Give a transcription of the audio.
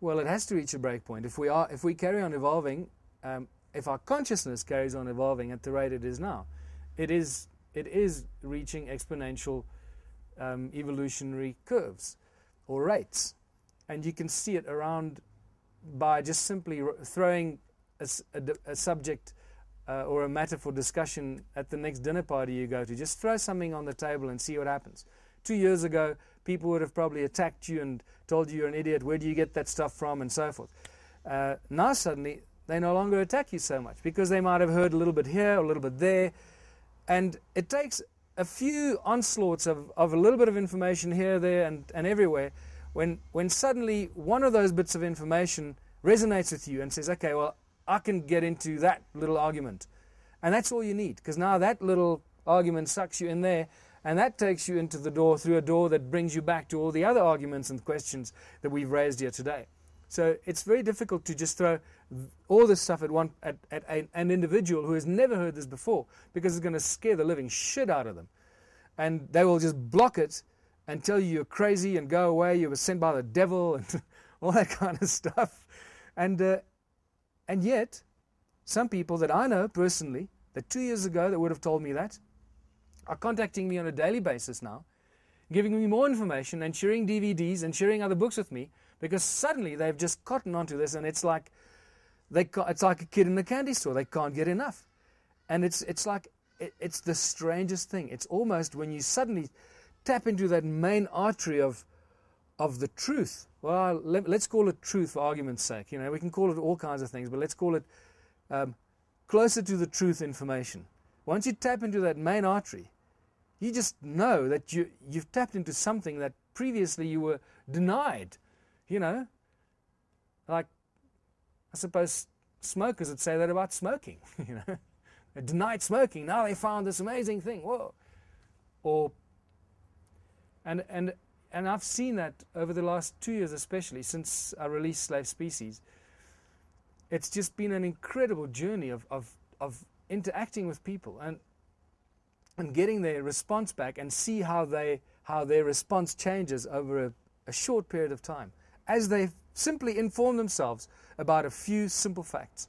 Well, it has to reach a break point. If we carry on evolving, if our consciousness carries on evolving at the rate it is now, it is reaching exponential evolutionary curves or rates, and you can see it around by just simply throwing a subject or a matter for discussion at the next dinner party you go to. Just throw something on the table and see what happens. 2 years ago, people would have probably attacked you and told you you're an idiot, where do you get that stuff from, and so forth. Now suddenly, they no longer attack you so much because they might have heard a little bit here, a little bit there, and it takes a few onslaughts of a little bit of information here, there, and everywhere, when suddenly one of those bits of information resonates with you and says, okay, well, I can get into that little argument. And that's all you need, because now that little argument sucks you in there, and that takes you into the door, through a door that brings you back to all the other arguments and questions that we've raised here today. So it's very difficult to just throw all this stuff at an individual who has never heard this before, because it's going to scare the living shit out of them. And they will just block it and tell you you're crazy and go away, you were sent by the devil and all that kind of stuff. And yet, some people that I know personally, that 2 years ago that would have told me that, are contacting me on a daily basis now, giving me more information and sharing DVDs and sharing other books with me, because suddenly they've just cottoned onto this, and it's like it's like a kid in a candy store. They can't get enough. And it's the strangest thing. It's almost when you suddenly tap into that main artery of the truth. Well, let's call it truth for argument's sake. You know, we can call it all kinds of things, but let's call it closer to the truth information. Once you tap into that main artery, you just know that you've tapped into something that previously you were denied. You know, like, I suppose smokers would say that about smoking. You know, they denied smoking. Now they found this amazing thing. Whoa! And I've seen that over the last 2 years, especially since I released Slave Species. It's just been an incredible journey of interacting with people and getting their response back, and see how their response changes over a short period of time, as they simply inform themselves about a few simple facts.